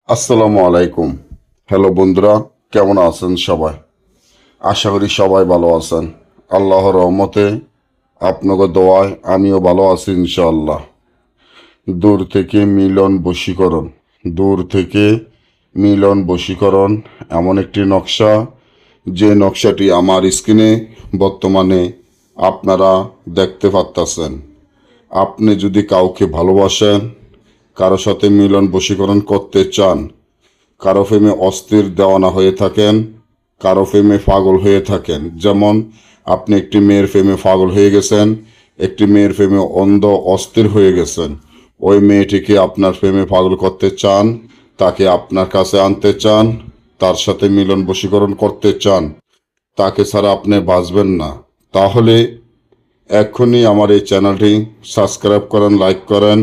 আসসালামু আলাইকুম। হ্যালো বন্ধুরা, কেমন আছেন সবাই? আশা করি সবাই ভালো আছেন। আল্লাহর রহমতে আপনাকে দোয়ায় আমিও ভালো আছি ইনশাআল্লাহ। দূর থেকে মিলন বশীকরণ দূর থেকে মিলন বশীকরণ এমন একটি নকশা, যে নকশাটি আমার স্ক্রিনে বর্তমানে আপনারা দেখতে পাচ্ছেন। আপনি যদি কাউকে ভালোবাসেন, কারো সাথে মিলন বশীকরণ করতে চান, কারো প্রেমে অস্থির দেওয়ানা হয়ে থাকেন, কারো প্রেমে পাগল হয়ে থাকেন, যেমন আপনি একটি মেয়ের প্রেমে পাগল হয়ে গেছেন, একটি মেয়ের প্রেমে অন্ধ অস্থির হয়ে গেছেন, ওই মেয়েটিকে আপনার প্রেমে পাগল করতে চান, তাকে আপনার কাছে আনতে চান, তার সাথে মিলন বশীকরণ করতে চান, তাকে ছাড়া আপনি বাঁচবেন না, তাহলে এক্ষুনি আমার এই চ্যানেলটি সাবস্ক্রাইব করেন, লাইক করেন,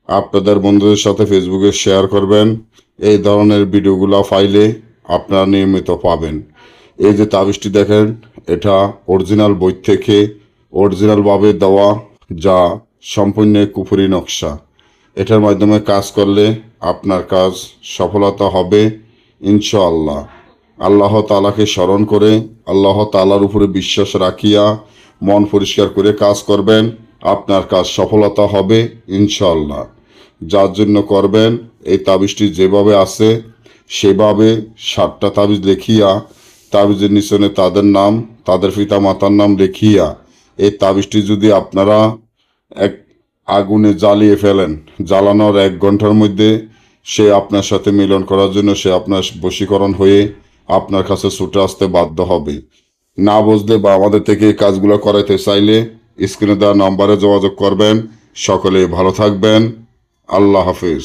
আপনাদের বন্ধুদের সাথে ফেসবুকে শেয়ার করবেন। এই ধরনের ভিডিওগুলো ফাইলে আপনারা নিয়মিত পাবেন। এই যে তাবিজটি দেখেন, এটা অরিজিনাল বই থেকে অরিজিনালভাবে দেওয়া, যা সম্পূর্ণ কুফরি নকশা। এটার মাধ্যমে কাজ করলে আপনার কাজ সফলতা হবে ইনশাআল্লাহ। আল্লাহ তাআলাকে স্মরণ করে, আল্লাহ তাআলার উপরে বিশ্বাস রাখিয়া মন পরিষ্কার করে কাজ করবেন, আপনার কাজ সফলতা হবে ইনশাআল্লাহ। যার জন্য করবেন, এই তাবিজটি যেভাবে আছে সেভাবে 7টা তাবিজ লিখিয়া, তাবিজের নিচনে তাদের নাম, তাদের পিতা মাতার নাম লিখিয়া, এই তাবিজটি যদি আপনারা এক আগুনে জ্বালিয়ে ফেলেন, জ্বালানোর 1 ঘন্টার মধ্যে সে আপনার সাথে মিলন করার জন্য, সে আপনার বশীকরণ হয়ে আপনার কাছে ছুটে আসতে বাধ্য হবে। না বুঝলে বা আমাদের থেকে এই কাজগুলো করাইতে চাইলে স্ক্রিনে দেওয়া নম্বরে যোগাযোগ করবেন। সকলে ভালো থাকবেন। আল্লাহ হাফিজ।